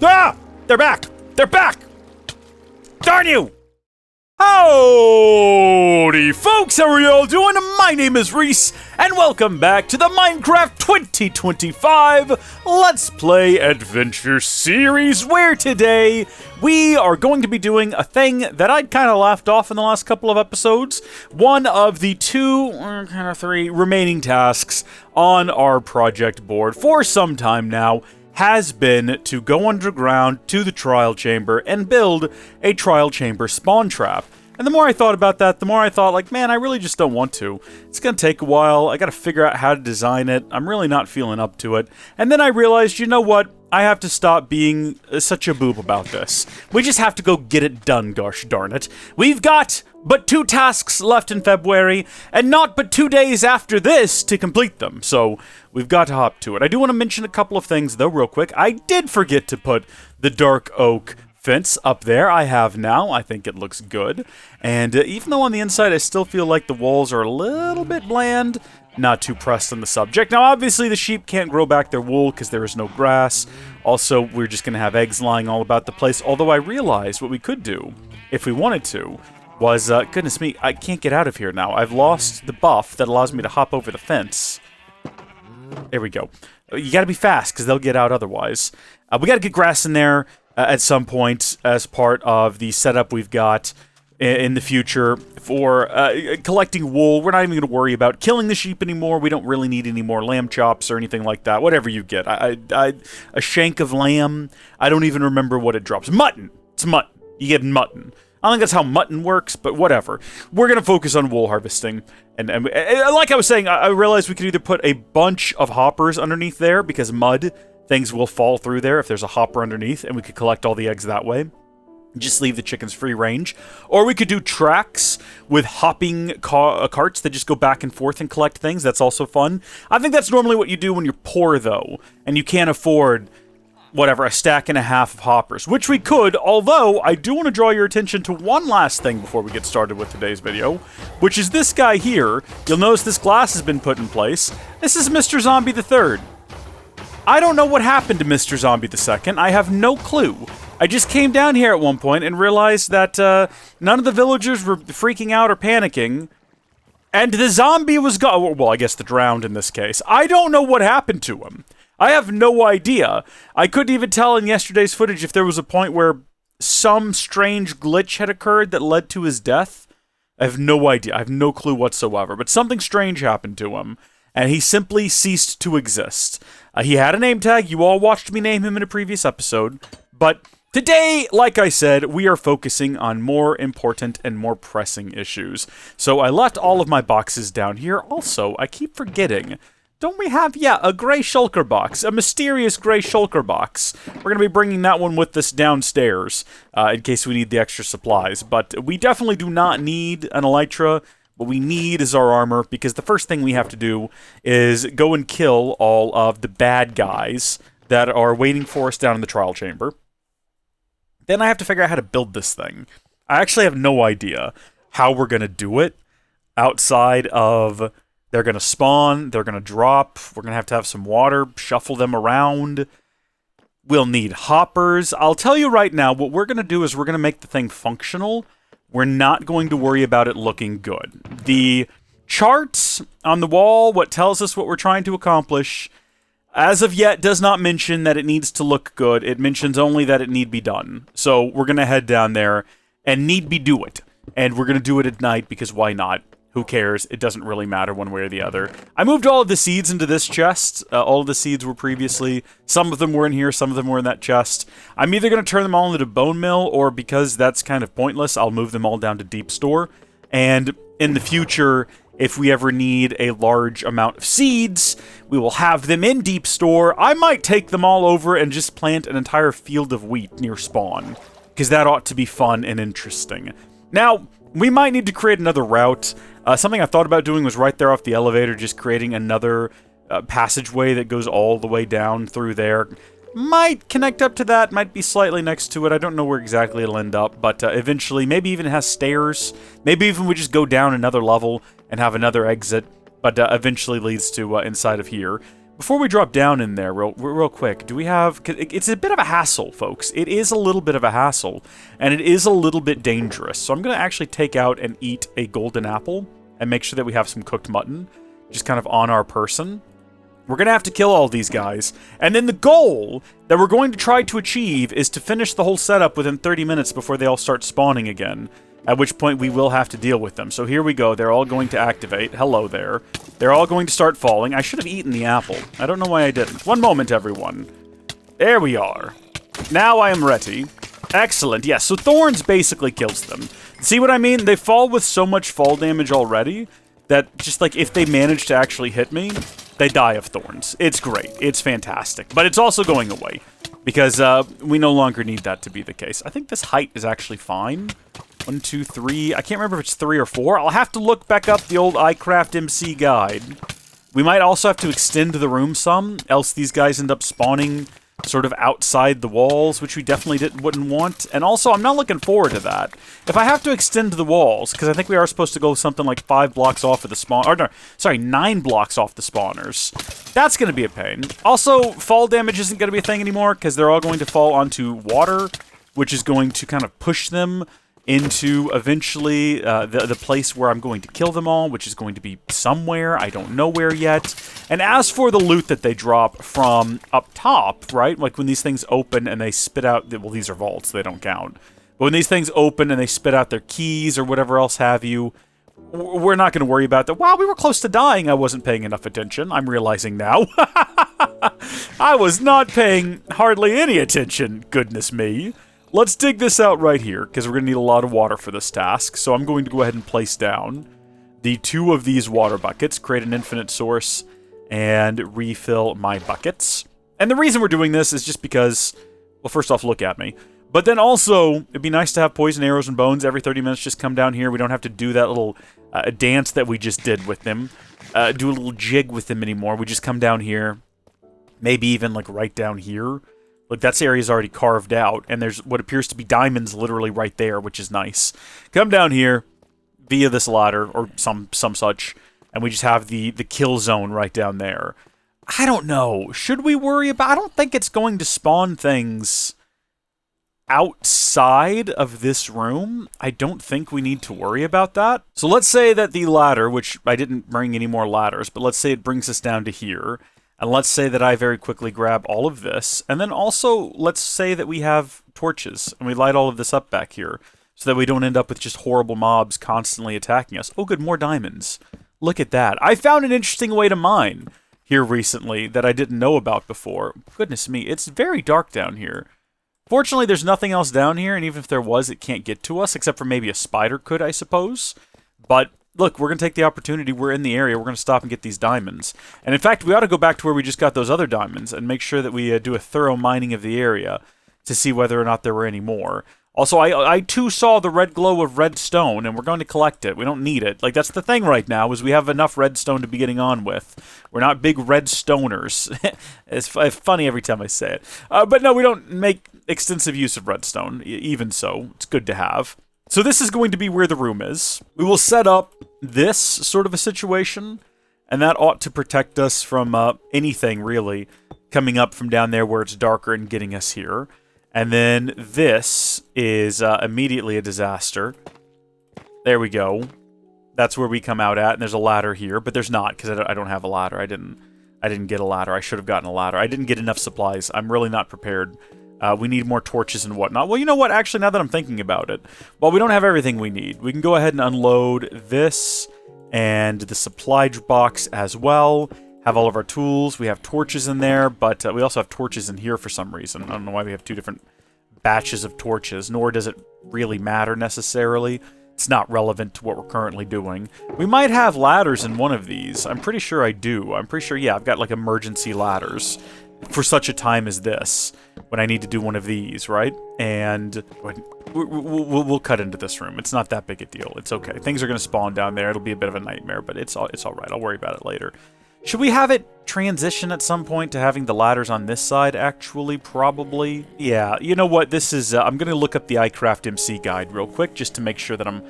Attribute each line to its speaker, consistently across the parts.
Speaker 1: Ah! They're back! They're back! Darn you! Howdy, folks! How are y'all doing? My name is Reese, and welcome back to the Minecraft 2025 Let's Play Adventure Series, where today we are going to be doing a thing that I'd kind of laughed off in the last couple of episodes. One of the three remaining tasks on our project board for some time now has been to go underground to the trial chamber and build a trial chamber spawn trap. And the more I thought about that, the more I thought, like, man, I really just don't want to. It's gonna take a while, I gotta figure out how to design it, I'm really not feeling up to it. And then I realized, you know what? I have to stop being such a boob about this. We just have to go get it done, gosh darn it. We've got but 2 tasks left in February, and not but 2 days after this to complete them, so we've got to hop to it. I do want to mention a couple of things, though, real quick. I did forget to put the dark oak fence up there. I have now. I think it looks good. And even though on the inside I still feel like the walls are a little bit bland, not too pressed on the subject. Now, obviously, the sheep can't grow back their wool because there is no grass. Also, we're just going to have eggs lying all about the place. Although I realized what we could do, if we wanted to, was, goodness me, I can't get out of here now. I've lost the buff that allows me to hop over the fence. There we go. You gotta be fast, because they'll get out otherwise. We gotta get grass in there at some point as part of the setup we've got in the future for collecting wool. We're not even going to worry about killing the sheep anymore. We don't really need any more lamb chops or anything like that. Whatever you get. A shank of lamb. I don't even remember what it drops. Mutton! It's mutton. You get mutton. I don't think that's how mutton works, but whatever. We're going to focus on wool harvesting. And like I was saying, I realized we could either put a bunch of hoppers underneath there, because mud, things will fall through there if there's a hopper underneath, and we could collect all the eggs that way. Just leave the chickens free range. Or we could do tracks with hopping carts that just go back and forth and collect things. That's also fun. I think that's normally what you do when you're poor, though, and you can't afford whatever, a stack and a half of hoppers, which we could, although I do want to draw your attention to one last thing before we get started with today's video, which is this guy here. You'll notice this glass has been put in place. This is Mr. Zombie the Third. I don't know what happened to Mr. Zombie the Second. I have no clue. I just came down here at one point and realized that none of the villagers were freaking out or panicking, and the zombie was gone. Well, I guess the drowned in this case. I don't know what happened to him. I have no idea. I couldn't even tell in yesterday's footage if there was a point where some strange glitch had occurred that led to his death. I have no idea. I have no clue whatsoever. But something strange happened to him, and he simply ceased to exist. He had a name tag. You all watched me name him in a previous episode. But today, like I said, we are focusing on more important and more pressing issues. So I left all of my boxes down here. Also, I keep forgetting, don't we have, a gray shulker box, a mysterious gray shulker box. We're going to be bringing that one with us downstairs, in case we need the extra supplies. But we definitely do not need an elytra. What we need is our armor, because the first thing we have to do is go and kill all of the bad guys that are waiting for us down in the trial chamber. Then I have to figure out how to build this thing. I actually have no idea how we're going to do it outside of they're going to spawn, they're going to drop, we're going to have some water, shuffle them around. We'll need hoppers. I'll tell you right now, what we're going to do is we're going to make the thing functional. We're not going to worry about it looking good. The charts on the wall, what tells us what we're trying to accomplish, as of yet does not mention that it needs to look good. It mentions only that it need be done. So we're going to head down there and need be do it. And we're going to do it at night, because why not? Who cares? It doesn't really matter one way or the other. I moved all of the seeds into this chest. All of the seeds were previously. Some of them were in here, some of them were in that chest. I'm either going to turn them all into bone meal, or because that's kind of pointless, I'll move them all down to deep store. And in the future, if we ever need a large amount of seeds, we will have them in deep store. I might take them all over and just plant an entire field of wheat near spawn, because that ought to be fun and interesting. Now, we might need to create another route. Something I thought about doing was right there off the elevator, just creating another passageway that goes all the way down through there. Might connect up to that, might be slightly next to it. I don't know where exactly it'll end up, but eventually, maybe even has stairs. Maybe even we just go down another level and have another exit, but eventually leads to inside of here. Before we drop down in there real quick, do we have... It's a bit of a hassle, folks. It is a little bit of a hassle, and it is a little bit dangerous. So I'm going to actually take out and eat a golden apple and make sure that we have some cooked mutton, just kind of on our person. We're going to have to kill all these guys. And then the goal that we're going to try to achieve is to finish the whole setup within 30 minutes before they all start spawning again. At which point we will have to deal with them. So here we go. They're all going to activate. Hello there. They're all going to start falling. I should have eaten the apple. I don't know why I didn't. One moment, everyone. There we are. Now I am ready. Excellent. Yes, so thorns basically kills them. See what I mean? They fall with so much fall damage already that just like if they manage to actually hit me, they die of thorns. It's great. It's fantastic. But it's also going away because we no longer need that to be the case. I think this height is actually fine. 1, 2, 3. I can't remember if it's 3 or 4. I'll have to look back up the old iCraft MC guide. We might also have to extend the room some, else these guys end up spawning sort of outside the walls, which we definitely wouldn't want. And also, I'm not looking forward to that. If I have to extend the walls, because I think we are supposed to go something like 5 blocks off of the spawn, or no, sorry, 9 blocks off the spawners. That's going to be a pain. Also, fall damage isn't going to be a thing anymore, because they're all going to fall onto water, which is going to kind of push them into eventually the place where I'm going to kill them all, which is going to be somewhere. I don't know where yet. And as for the loot that they drop from up top, right? Like when these things open and they spit out... Well, these are vaults, so they don't count. But when these things open and they spit out their keys or whatever else have you, we're not going to worry about that. Wow, we were close to dying. I wasn't paying enough attention. I'm realizing now. I was not paying hardly any attention. Goodness me. Let's dig this out right here, because we're going to need a lot of water for this task. So I'm going to go ahead and place down the 2 of these water buckets, create an infinite source, and refill my buckets. And the reason we're doing this is just because, well, first off, look at me. But then also, it'd be nice to have poison arrows and bones every 30 minutes just come down here. We don't have to do that little dance that we just did with them, do a little jig with them anymore. We just come down here, maybe even like right down here. Look, that area is already carved out, and there's what appears to be diamonds literally right there, which is nice. Come down here via this ladder, or some such, and we just have the kill zone right down there. I don't know. Should we worry about... I don't think it's going to spawn things outside of this room. I don't think we need to worry about that. So let's say that the ladder, which I didn't bring any more ladders, but let's say it brings us down to here. And let's say that I very quickly grab all of this. And then also, let's say that we have torches. And we light all of this up back here. So that we don't end up with just horrible mobs constantly attacking us. Oh, good, more diamonds. Look at that. I found an interesting way to mine here recently that I didn't know about before. Goodness me, it's very dark down here. Fortunately, there's nothing else down here. And even if there was, it can't get to us. Except for maybe a spider could, I suppose. But... look, we're going to take the opportunity. We're in the area. We're going to stop and get these diamonds. And in fact, we ought to go back to where we just got those other diamonds and make sure that we do a thorough mining of the area to see whether or not there were any more. Also, I too saw the red glow of redstone, and we're going to collect it. We don't need it. Like, that's the thing right now, is we have enough redstone to be getting on with. We're not big redstoners. It's funny every time I say it. But no, we don't make extensive use of redstone. Even so, it's good to have. So this is going to be where the room is. We will set up this sort of a situation, and that ought to protect us from anything, really, coming up from down there where it's darker and getting us here. And then this is immediately a disaster. There we go. That's where we come out at, and there's a ladder here, but there's not, because I don't have a ladder. I didn't get a ladder. I should have gotten a ladder. I didn't get enough supplies. I'm really not prepared. We need more torches and whatnot. Well, you know what? Actually, now that I'm thinking about it, well, we don't have everything we need. We can go ahead and unload this and the supply box as well. Have all of our tools. We have torches in there, but we also have torches in here for some reason. I don't know why we have 2 different batches of torches, nor does it really matter necessarily. It's not relevant to what we're currently doing. We might have ladders in one of these. I'm pretty sure I do. I'm pretty sure, yeah, I've got like emergency ladders for such a time as this, when I need to do one of these, right? And we'll cut into this room. It's not that big a deal. It's okay. Things are going to spawn down there. It'll be a bit of a nightmare, but it's all right. I'll worry about it later. Should we have it transition at some point to having the ladders on this side, actually? Probably. Yeah, you know what? This is... I'm going to look up the iCraft MC guide real quick, just to make sure that I'm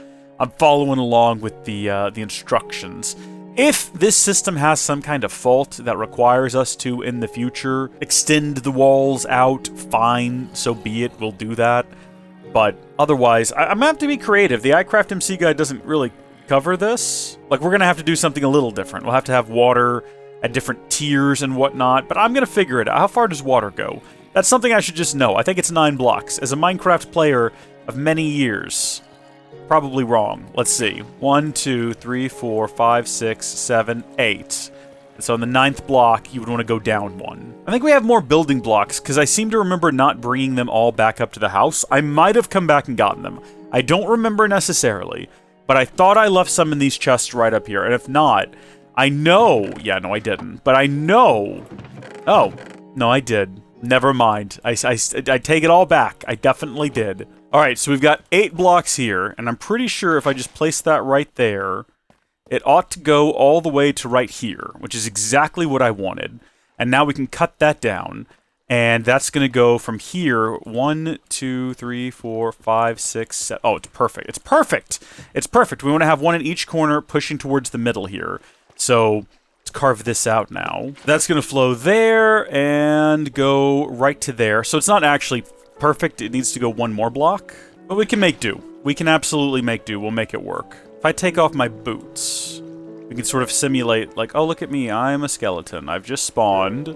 Speaker 1: following along with the instructions. If this system has some kind of fault that requires us to, in the future, extend the walls out, fine, so be it, we'll do that. But otherwise, I'm gonna have to be creative. The iCraft MC guide doesn't really cover this. Like, we're gonna have to do something a little different. We'll have to have water at different tiers and whatnot, but I'm gonna figure it out. How far does water go? That's something I should just know. I think it's 9 blocks. As a Minecraft player of many years, probably wrong. Let's see. 1, 2, 3, 4, 5, 6, 7, 8. And so on the 9th block, you would want to go down 1. I think we have more building blocks, because I seem to remember not bringing them all back up to the house. I might have come back and gotten them. I don't remember necessarily, but I thought I left some in these chests right up here. And if not, I know... Yeah, no, I didn't. But I know... Oh, no, I did. Never mind. I take it all back. I definitely did. Alright, so we've got 8 blocks here, and I'm pretty sure if I just place that right there, it ought to go all the way to right here, which is exactly what I wanted. And now we can cut that down, and that's going to go from here, 1, 2, 3, 4, 5, 6, 7... Oh, it's perfect. It's perfect! It's perfect. We want to have one in each corner pushing towards the middle here. So... let's carve this out now. That's going to flow there and go right to there. So it's not actually perfect. It needs to go 1 more block. But we can make do. We can absolutely make do. We'll make it work. If I take off my boots, we can sort of simulate, like, oh, look at me. I'm a skeleton. I've just spawned.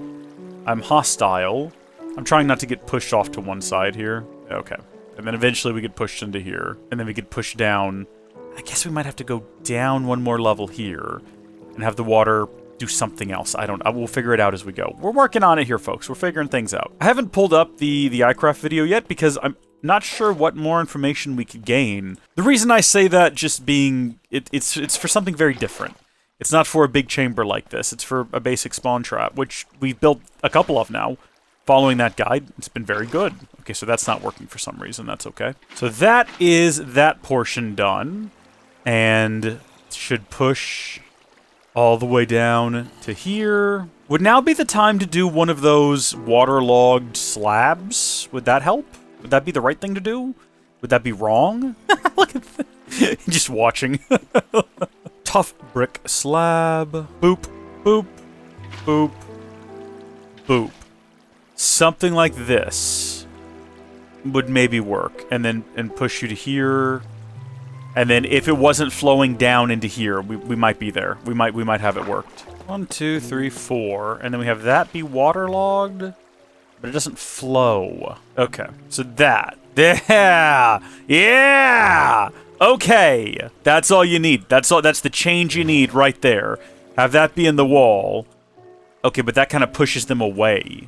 Speaker 1: I'm hostile. I'm trying not to get pushed off to one side here. Okay. And then eventually we get pushed into here. And then we get pushed down. I guess we might have to go down 1 more level here and have the water do something else. We'll figure it out as we go. We're working on it here, folks. We're figuring things out. I haven't pulled up the iCraft video yet because I'm not sure what more information we could gain. The reason I say that just being, it's for something very different. It's not for a big chamber like this. It's for a basic spawn trap, which we've built a couple of now. Following that guide, it's been very good. Okay, so that's not working for some reason. That's okay. So that is that portion done. And should push... all the way down to here. Would now be the time to do one of those waterlogged slabs? Would that help? Would that be the right thing to do? Would that be wrong? Look at that. Just watching. Tough brick slab. Boop, boop, boop, boop. Something like this would maybe work. And then push you to here. And then if it wasn't flowing down into here, we might be there. We might have it worked. 1, 2, 3, 4. And then we have that be waterlogged, but it doesn't flow. Okay, so that. Yeah! Yeah! Okay! That's all you need. That's the change you need right there. Have that be in the wall. Okay, but that kind of pushes them away.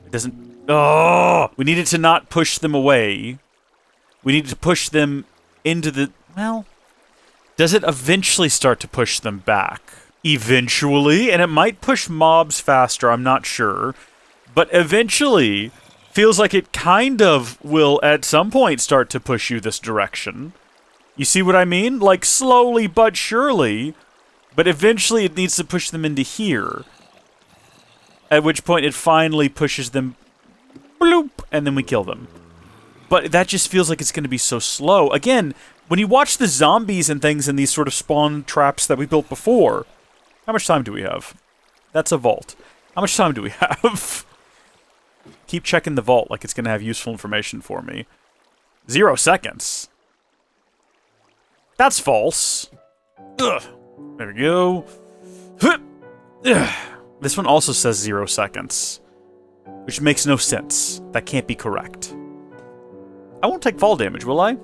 Speaker 1: It doesn't... Oh! We needed to not push them away. We needed to push them... into the... Well, does it eventually start to push them back? Eventually, and it might push mobs faster, I'm not sure. But eventually, feels like it kind of will at some point start to push you this direction. You see what I mean? Like, slowly but surely, but eventually it needs to push them into here. At which point it finally pushes them... bloop, and then we kill them. But that just feels like it's going to be so slow. Again, when you watch the zombies and things in these sort of spawn traps that we built before, how much time do we have? That's a vault. How much time do we have? Keep checking the vault like it's going to have useful information for me. 0 seconds. That's false. Ugh. There we go. This one also says 0 seconds, which makes no sense. That can't be correct. I won't take fall damage, will I?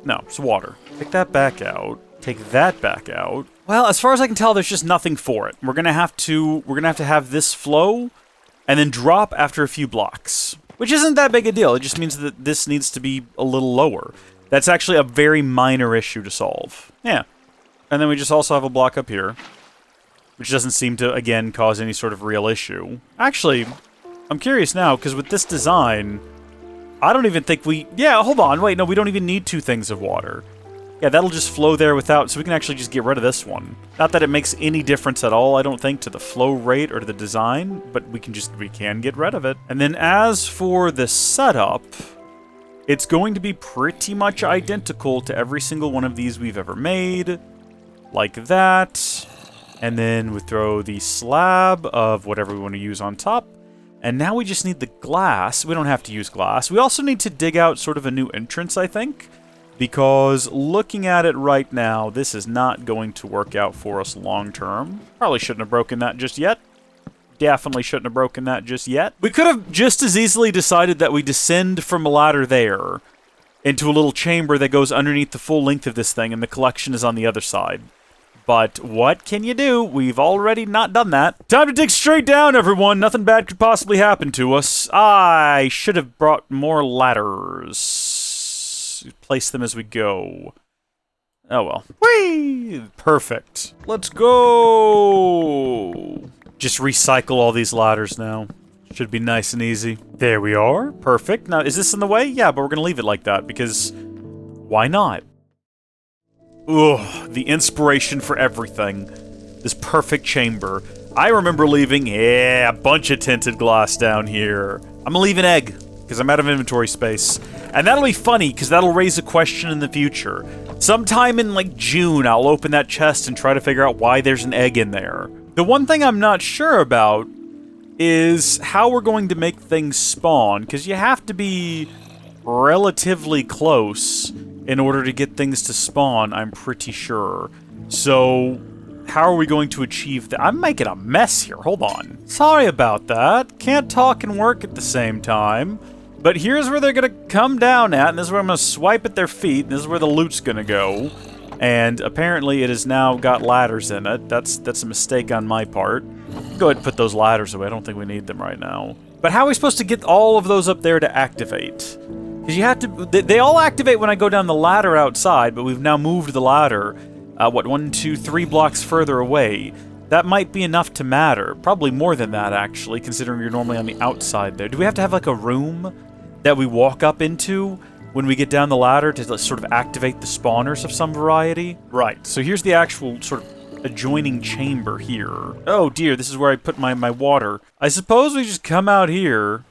Speaker 1: No, it's water. Take that back out. Take that back out. Well, as far as I can tell, there's just nothing for it. We're gonna have to have this flow and then drop after a few blocks. Which isn't that big a deal. It just means that this needs to be a little lower. That's actually a very minor issue to solve. Yeah. And then we just also have a block up here, which doesn't seem to, again, cause any sort of real issue. Actually, I'm curious now, because with this design... I don't even think we... Yeah, hold on. Wait, no, we don't even need 2 things of water. Yeah, that'll just flow there without... So we can actually just get rid of this one. Not that it makes any difference at all, I don't think, to the flow rate or to the design, but we can get rid of it. And then as for the setup, it's going to be pretty much identical to every single one of these we've ever made. Like that. And then we throw the slab of whatever we want to use on top. And now we just need the glass. We don't have to use glass. We also need to dig out sort of a new entrance, I think. Because looking at it right now, this is not going to work out for us long term. Probably shouldn't have broken that just yet. Definitely shouldn't have broken that just yet. We could have just as easily decided that we descend from a ladder there into a little chamber that goes underneath the full length of this thing, and the collection is on the other side. But what can you do? We've already not done that. Time to dig straight down, everyone. Nothing bad could possibly happen to us. I should have brought more ladders. Place them as we go. Oh well. Whee! Perfect. Let's go! Just recycle all these ladders now. Should be nice and easy. There we are. Perfect. Now, is this in the way? Yeah, but we're gonna leave it like that, because why not? Ugh, the inspiration for everything. This perfect chamber. I remember leaving, a bunch of tinted glass down here. I'm gonna leave an egg, because I'm out of inventory space. And that'll be funny, because that'll raise a question in the future. Sometime in, like, June, I'll open that chest and try to figure out why there's an egg in there. The one thing I'm not sure about is how we're going to make things spawn, because you have to be relatively close in order to get things to spawn, I'm pretty sure. So, how are we going to achieve that? I'm making a mess here, hold on. Sorry about that. Can't talk and work at the same time. But here's where they're gonna come down at, and this is where I'm gonna swipe at their feet, and this is where the loot's gonna go. And apparently it has now got ladders in it. That's a mistake on my part. Go ahead and put those ladders away. I don't think we need them right now. But how are we supposed to get all of those up there to activate? Because you have to... They all activate when I go down the ladder outside, but we've now moved the ladder, what, 1, 2, 3 blocks further away. That might be enough to matter. Probably more than that, actually, considering you're normally on the outside there. Do we have to have, like, a room that we walk up into when we get down the ladder to sort of activate the spawners of some variety? Right, so here's the actual sort of adjoining chamber here. Oh dear, this is where I put my water. I suppose we just come out here.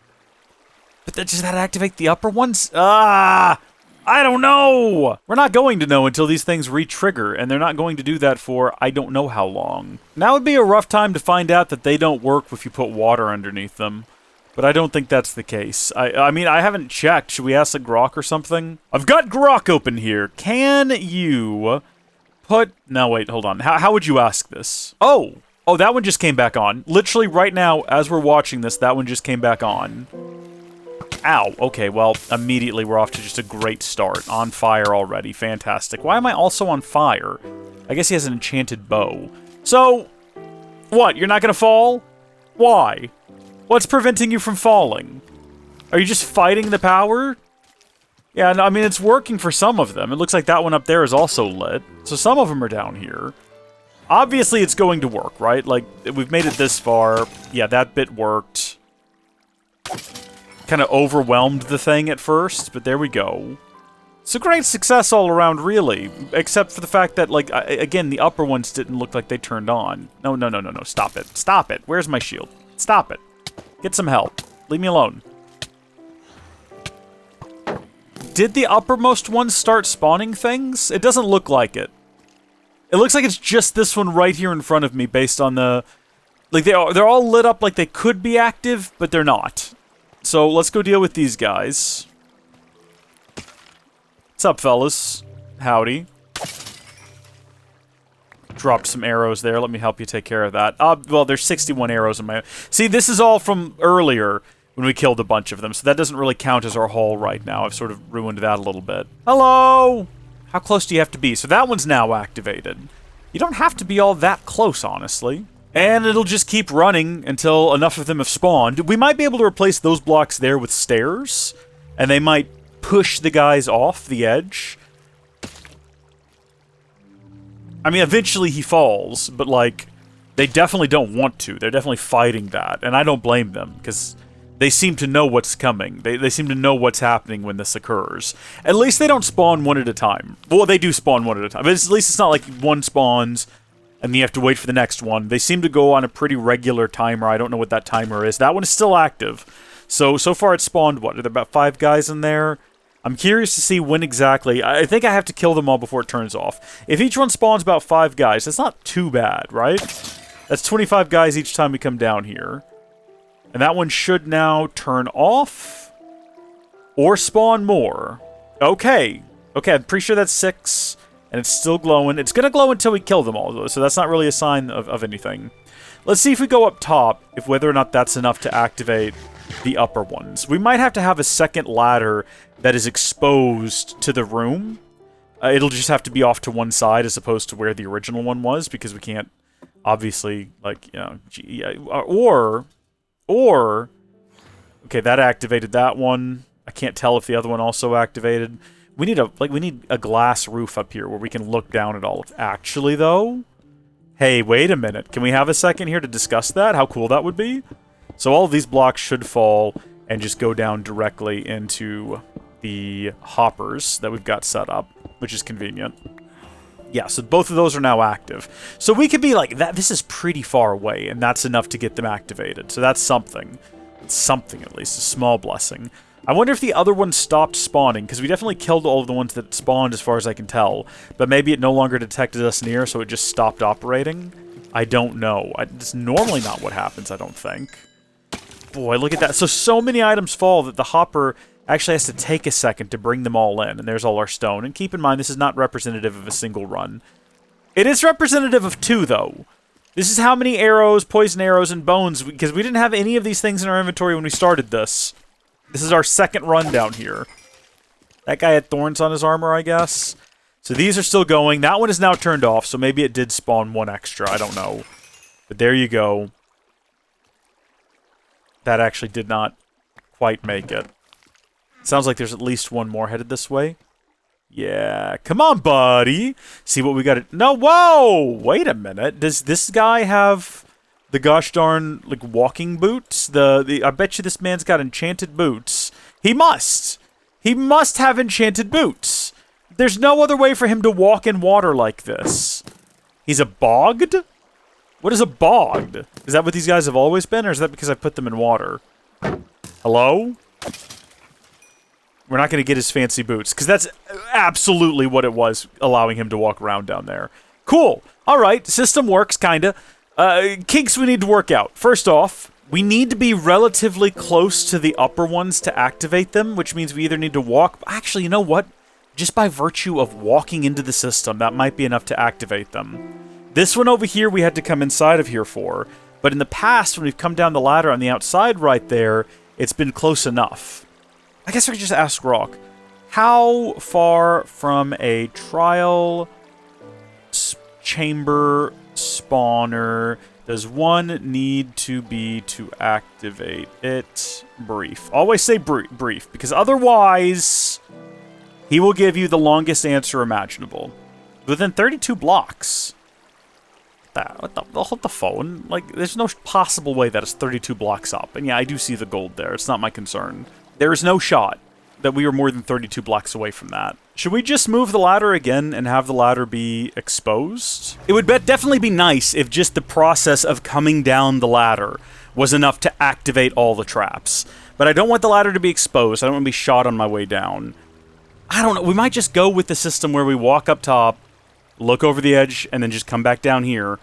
Speaker 1: But does that activate the upper ones? I don't know! We're not going to know until these things re-trigger, and they're not going to do that for I don't know how long. Now would be a rough time to find out that they don't work if you put water underneath them. But I don't think that's the case. I mean, I haven't checked. Should we ask the Grok or something? I've got Grok open here. Can you put... No, wait, hold on. How would you ask this? Oh, that one just came back on. Literally right now, as we're watching this, that one just came back on. Ow. Okay, well, immediately we're off to just a great start. On fire already. Fantastic. Why am I also on fire? I guess he has an enchanted bow. So, what? You're not gonna fall? Why? What's preventing you from falling? Are you just fighting the power? Yeah, no, I mean, it's working for some of them. It looks like that one up there is also lit. So some of them are down here. Obviously, it's going to work, right? Like, we've made it this far. Yeah, that bit worked. Kind of overwhelmed the thing at first, but there we go. It's a great success all around, really. Except for the fact that, like, again, the upper ones didn't look like they turned on. No. Stop it. Stop it. Where's my shield? Stop it. Get some help. Leave me alone. Did the uppermost ones start spawning things? It doesn't look like it. It looks like it's just this one right here in front of me based on the... Like, they're all lit up like they could be active, but they're not. So, let's go deal with these guys. What's up, fellas? Howdy. Dropped some arrows there. Let me help you take care of that. Well, there's 61 arrows in my... See, this is all from earlier when we killed a bunch of them, so that doesn't really count as our haul right now. I've sort of ruined that a little bit. Hello! How close do you have to be? So that one's now activated. You don't have to be all that close, honestly. And it'll just keep running until enough of them have spawned. We might be able to replace those blocks there with stairs, and they might push the guys off the edge. I mean, eventually he falls, but, like, they definitely don't want to. They're definitely fighting that, and I don't blame them, because they seem to know what's coming. They seem to know what's happening when this occurs. At least they don't spawn one at a time. Well, they do spawn one at a time, but at least it's not like one spawns, and then you have to wait for the next one. They seem to go on a pretty regular timer. I don't know what that timer is. That one is still active. So far it's spawned, what, are there about 5 guys in there? I'm curious to see when exactly. I think I have to kill them all before it turns off. If each one spawns about 5 guys, that's not too bad, right? That's 25 guys each time we come down here. And that one should now turn off. Or spawn more. Okay. Okay, I'm pretty sure that's 6. And it's still glowing. It's going to glow until we kill them all, though. So that's not really a sign of anything. Let's see if we go up top, if whether or not that's enough to activate the upper ones. We might have to have a second ladder that is exposed to the room. It'll just have to be off to one side as opposed to where the original one was, because we can't, obviously, like, you know, or, okay, that activated that one. I can't tell if the other one also activated. We need a glass roof up here where we can look down at all of. Actually, though, hey, wait a minute. Can we have a second here to discuss that? How cool that would be? So all of these blocks should fall and just go down directly into the hoppers that we've got set up, which is convenient. Yeah, so both of those are now active. So we could be like, this is pretty far away, and that's enough to get them activated. So that's something. It's something, at least. A small blessing. I wonder if the other one stopped spawning, because we definitely killed all of the ones that spawned as far as I can tell. But maybe it no longer detected us near, so it just stopped operating. I don't know. It's normally not what happens, I don't think. Boy, look at that. So many items fall that the hopper actually has to take a second to bring them all in. And there's all our stone. And keep in mind, this is not representative of a single run. It is representative of 2, though. This is how many arrows, poison arrows, and bones, because we didn't have any of these things in our inventory when we started this. This is our second run down here. That guy had thorns on his armor, I guess. So these are still going. That one is now turned off, so maybe it did spawn 1 extra. I don't know. But there you go. That actually did not quite make it. Sounds like there's at least one more headed this way. Yeah, come on, buddy. See what we got. No, whoa! Wait a minute. Does this guy have the gosh darn, like, walking boots? I bet you this man's got enchanted boots. He must. He must have enchanted boots. There's no other way for him to walk in water like this. He's a bogged? What is a bogged? Is that what these guys have always been, or is that because I put them in water? Hello? We're not going to get his fancy boots, because that's absolutely what it was, allowing him to walk around down there. Cool. All right, system works, kind of. Kinks we need to work out. First off, we need to be relatively close to the upper ones to activate them, which means we either need to walk... Actually, you know what? Just by virtue of walking into the system, that might be enough to activate them. This one over here we had to come inside of here for, but in the past, when we've come down the ladder on the outside right there, it's been close enough. I guess we could just ask Rock, how far from a trial chamber spawner does one need to be to activate it? Brief. Always say brief, because otherwise, he will give you the longest answer imaginable. Within 32 blocks. Hold the phone. Like, there's no possible way that it's 32 blocks up. And yeah, I do see the gold there. It's not my concern. There is no shot that we are more than 32 blocks away from that. Should we just move the ladder again and have the ladder be exposed? It would definitely be nice if just the process of coming down the ladder was enough to activate all the traps. But I don't want the ladder to be exposed. I don't want to be shot on my way down. I don't know. We might just go with the system where we walk up top, look over the edge, and then just come back down here.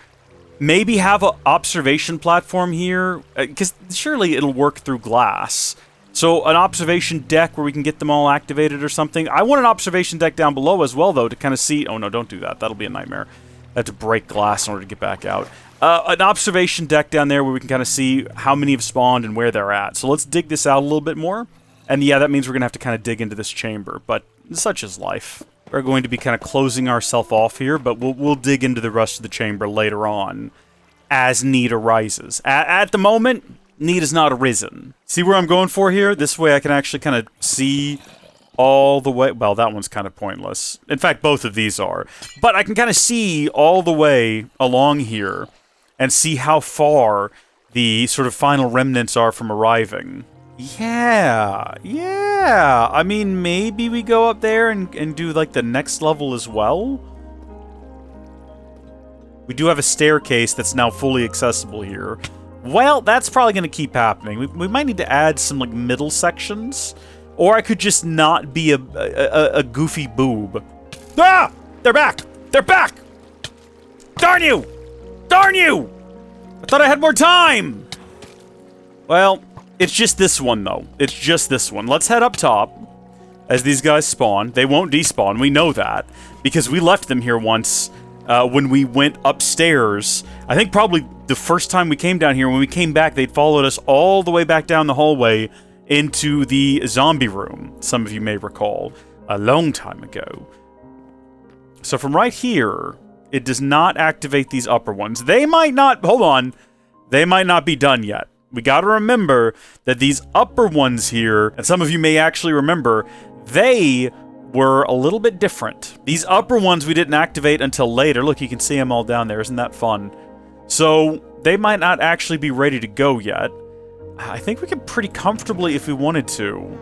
Speaker 1: Maybe have an observation platform here, because surely it'll work through glass. So an observation deck where we can get them all activated or something. I want an observation deck down below as well, though, to kind of see... Oh, no, don't do that. That'll be a nightmare. I have to break glass in order to get back out. An observation deck down there where we can kind of see how many have spawned and where they're at. So let's dig this out a little bit more. And yeah, that means we're going to have to kind of dig into this chamber, but such is life. We're going to be kind of closing ourselves off here, but we'll dig into the rest of the chamber later on as need arises. At the moment, need has not arisen. See where I'm going for here? This way I can actually kind of see all the way... Well, that one's kind of pointless. In fact, both of these are. But I can kind of see all the way along here and see how far the sort of final remnants are from arriving. Yeah. I mean, maybe we go up there and do, like, the next level as well? We do have a staircase that's now fully accessible here. Well, that's probably going to keep happening. We might need to add some, like, middle sections. Or I could just not be a goofy boob. Ah! They're back! They're back! Darn you! Darn you! I thought I had more time! Well, it's just this one, though. It's just this one. Let's head up top as these guys spawn. They won't despawn. We know that. Because we left them here once when we went upstairs. I think probably the first time we came down here, when we came back, they'd followed us all the way back down the hallway into the zombie room. Some of you may recall. A long time ago. So from right here, it does not activate these upper ones. They might not... Hold on. They might not be done yet. We gotta remember that these upper ones here, and some of you may actually remember, they were a little bit different. These upper ones we didn't activate until later. Look, you can see them all down there. Isn't that fun? So, they might not actually be ready to go yet. I think we can pretty comfortably if we wanted to.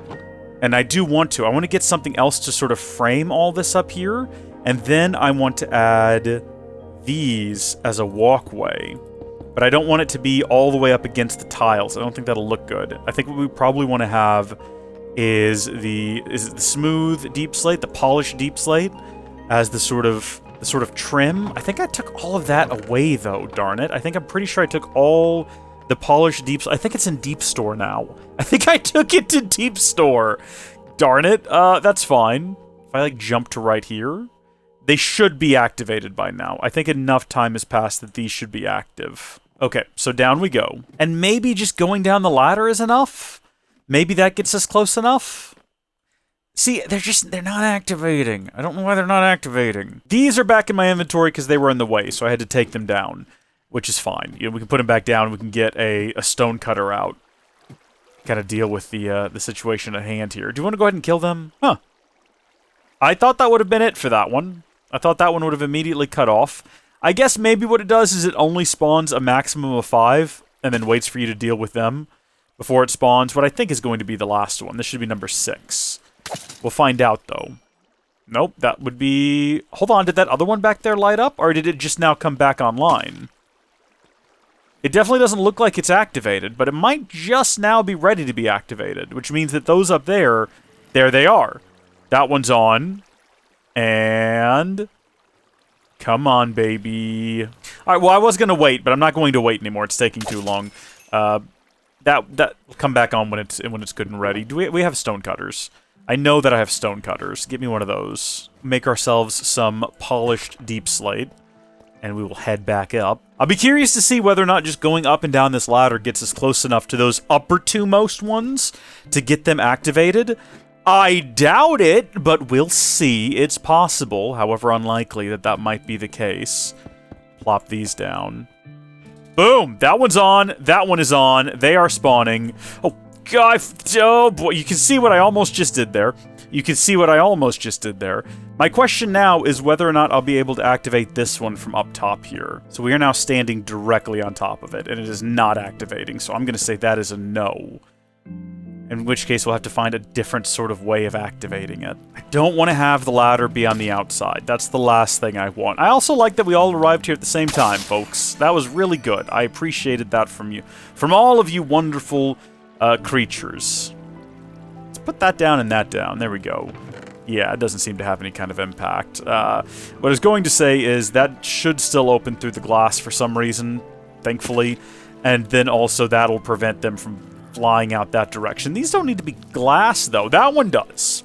Speaker 1: And I do want to. I want to get something else to sort of frame all this up here. And then I want to add these as a walkway. But I don't want it to be all the way up against the tiles. I don't think that'll look good. I think what we probably want to have is the smooth deep slate, the polished deep slate, as the sort of trim. I think I took all of that away though, darn it. I think I'm pretty sure I took all the polished deep... I think it's in Deep Store now. I think I took it to Deep Store. Darn it. That's fine. If I, like, jump to right here, they should be activated by now. I think enough time has passed that these should be active. Okay, so down we go. And maybe just going down the ladder is enough? Maybe that gets us close enough? See, they're not activating. I don't know why they're not activating. These are back in my inventory because they were in the way, so I had to take them down. Which is fine. You know, we can put them back down, we can get a stone cutter out. Kind of deal with the situation at hand here. Do you want to go ahead and kill them? Huh. I thought that would have been it for that one. I thought that one would have immediately cut off. I guess maybe what it does is it only spawns a maximum of 5, and then waits for you to deal with them before it spawns what I think is going to be the last one. This should be number 6. We'll find out, though. Nope, that would be... Hold on, did that other one back there light up? Or did it just now come back online? It definitely doesn't look like it's activated, but it might just now be ready to be activated, which means that those up there, there they are. That one's on. And... Come on, baby. Alright, well, I was going to wait, but I'm not going to wait anymore. It's taking too long. That will come back on when it's good and ready. We have stone cutters. I know that I have stone cutters. Give me one of those. Make ourselves some polished deep slate. And we will head back up. I'll be curious to see whether or not just going up and down this ladder gets us close enough to those upper two most ones to get them activated. I doubt it, but we'll see. It's possible, however unlikely that might be the case. Plop these down. Boom! That one's on. That one is on. They are spawning. Oh, God. Oh, boy. You can see what I almost just did there. You can see what I almost just did there. My question now is whether or not I'll be able to activate this one from up top here. So we are now standing directly on top of it, and it is not activating, so I'm going to say that is a no. In which case we'll have to find a different sort of way of activating it. I don't want to have the ladder be on the outside. That's the last thing I want. I also like that we all arrived here at the same time, folks. That was really good. I appreciated that from you. From all of you wonderful creatures. Put that down and that down. There we go. Yeah, it doesn't seem to have any kind of impact. What I was going to say is that should still open through the glass for some reason, thankfully. And then also that'll prevent them from flying out that direction. These don't need to be glass, though. That one does.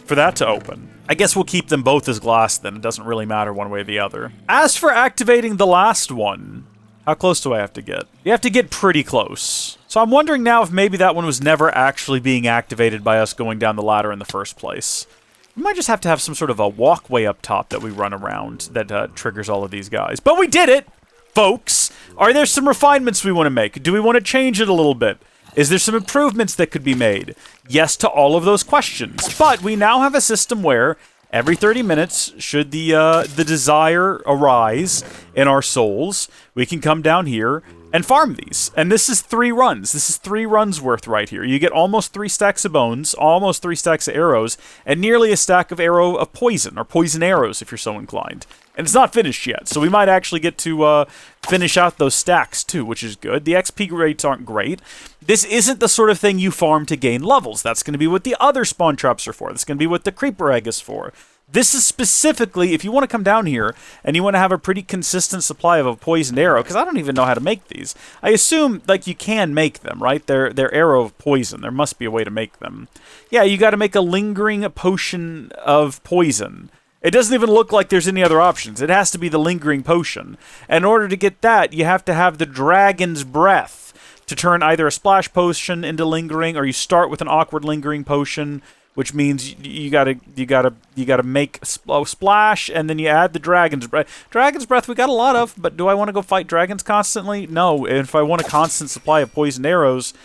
Speaker 1: For that to open. I guess we'll keep them both as glass, then. It doesn't really matter one way or the other. As for activating the last one, how close do I have to get? You have to get pretty close. So I'm wondering now if maybe that one was never actually being activated by us going down the ladder in the first place. We might just have to have some sort of a walkway up top that we run around that triggers all of these guys. But we did it, folks! Are there some refinements we want to make? Do we want to change it a little bit? Is there some improvements that could be made? Yes to all of those questions. But we now have a system where every 30 minutes, should the desire arise, in our souls, we can come down here and farm these. And this is 3 runs. This is 3 runs worth right here. You get almost 3 stacks of bones, almost 3 stacks of arrows, and nearly a stack of arrow of poison, or poison arrows if you're so inclined. And it's not finished yet, so we might actually get to finish out those stacks too, which is good. The XP rates aren't great. This isn't the sort of thing you farm to gain levels. That's going to be what the other spawn traps are for. That's going to be what the creeper egg is for. This is specifically, if you want to come down here and you want to have a pretty consistent supply of a poisoned arrow, because I don't even know how to make these. I assume, like, you can make them, right? They're arrow of poison. There must be a way to make them. Yeah, you got to make a lingering potion of poison. It doesn't even look like there's any other options. It has to be the lingering potion. And in order to get that, you have to have the dragon's breath to turn either a splash potion into lingering, or you start with an awkward lingering potion, which means you gotta make a splash, and then you add the dragon's breath. Dragon's breath we got a lot of, but do I want to go fight dragons constantly? No. If I want a constant supply of poisoned arrows,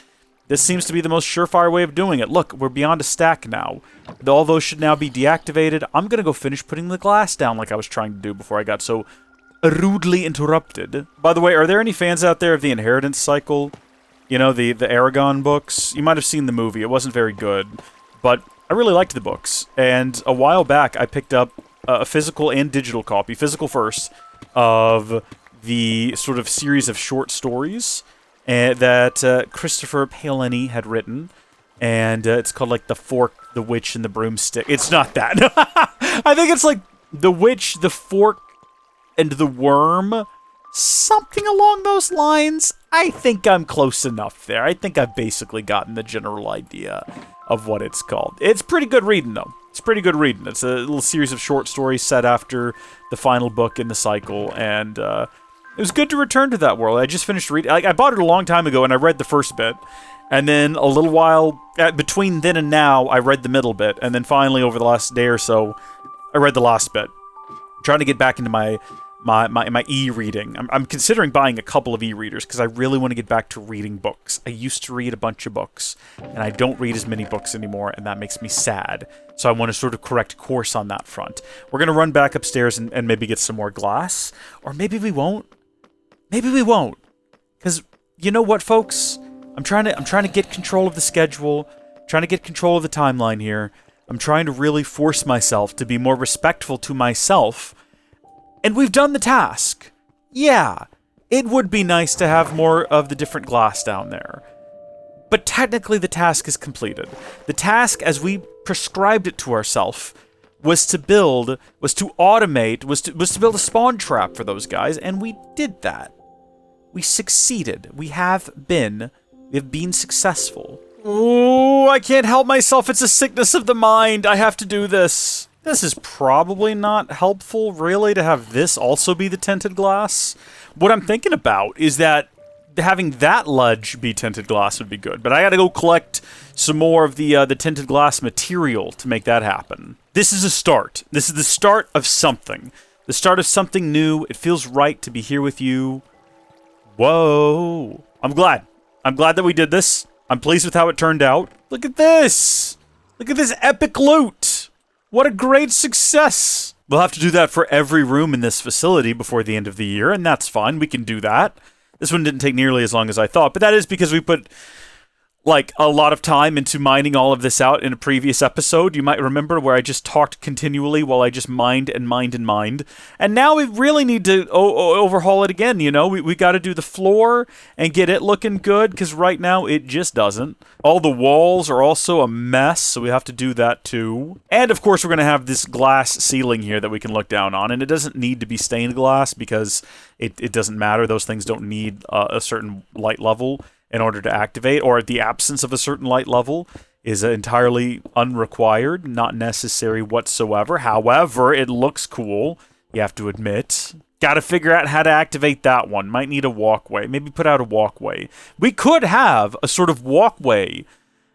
Speaker 1: this seems to be the most surefire way of doing it. Look, we're beyond a stack now. All those should now be deactivated. I'm gonna go finish putting the glass down like I was trying to do before I got so rudely interrupted. By the way, are there any fans out there of the Inheritance Cycle? You know, the Aragon books? You might have seen the movie. It wasn't very good, but I really liked the books, and a while back I picked up a physical and digital copy, physical first, of the sort of series of short stories that Christopher Paolini had written, and it's called like The Fork, the Witch, and the Broomstick. It's not that. I think it's like The Witch, the Fork, and the Worm. Something along those lines. I think I'm close enough there. I think I've basically gotten the general idea of what it's called. It's pretty good reading, though. It's pretty good reading. It's a little series of short stories set after the final book in the cycle, and it was good to return to that world. I just finished reading. I bought it a long time ago, and I read the first bit, and then a little while between then and now, I read the middle bit, and then finally, over the last day or so, I read the last bit. I'm trying to get back into my e-reading. I'm considering buying a couple of e-readers because I really want to get back to reading books. I used to read a bunch of books, and I don't read as many books anymore, and that makes me sad. So I want to sort of correct course on that front. We're going to run back upstairs and maybe get some more glass, or maybe we won't. Maybe we won't. Because you know what, folks? I'm trying to get control of the schedule, trying to get control of the timeline here. I'm trying to really force myself to be more respectful to myself. And we've done the task. Yeah, it would be nice to have more of the different glass down there. But technically the task is completed. The task, as we prescribed it to ourselves, was to automate, was to build a spawn trap for those guys, and we did that. We succeeded. We have been successful. Ooh, I can't help myself. It's a sickness of the mind. I have to do this. This is probably not helpful, really, to have this also be the tinted glass. What I'm thinking about is that having that ledge be tinted glass would be good, but I gotta go collect some more of the tinted glass material to make that happen. This is a start. This is the start of something. The start of something new. It feels right to be here with you. Whoa. I'm glad. I'm glad that we did this. I'm pleased with how it turned out. Look at this. Look at this epic loot. What a great success! We'll have to do that for every room in this facility before the end of the year, and that's fine. We can do that. This one didn't take nearly as long as I thought, but that is because we put, like, a lot of time into mining all of this out in a previous episode. You might remember where I just talked continually while I just mined and mined and mined. And now we really need to overhaul it again, you know? We got to do the floor and get it looking good, because right now it just doesn't. All the walls are also a mess, so we have to do that too. And of course we're going to have this glass ceiling here that we can look down on, and it doesn't need to be stained glass because it doesn't matter. Those things don't need a certain light level in order to activate, or the absence of a certain light level is entirely unrequired, not necessary whatsoever. However, it looks cool, you have to admit. Got to figure out how to activate that one. Might need a walkway. Maybe put out a walkway. We could have a sort of walkway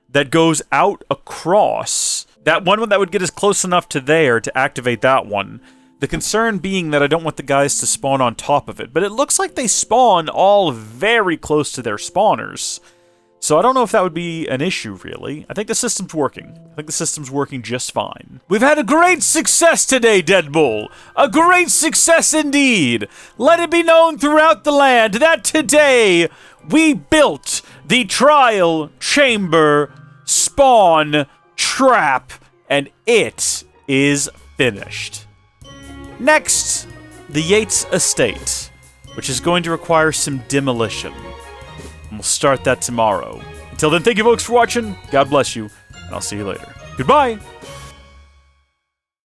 Speaker 1: that goes out across. That one that would get us close enough to there to activate that one. The concern being that I don't want the guys to spawn on top of it, but it looks like they spawn all very close to their spawners. So I don't know if that would be an issue, really. I think the system's working. I think the system's working just fine. We've had a great success today, Deadpool. A great success indeed. Let it be known throughout the land that today we built the trial chamber spawn trap, and it is finished. Next, the Yates estate, which is going to require some demolition. And we'll start that tomorrow. Until then, thank you folks for watching. God bless you, and I'll see you later. Goodbye!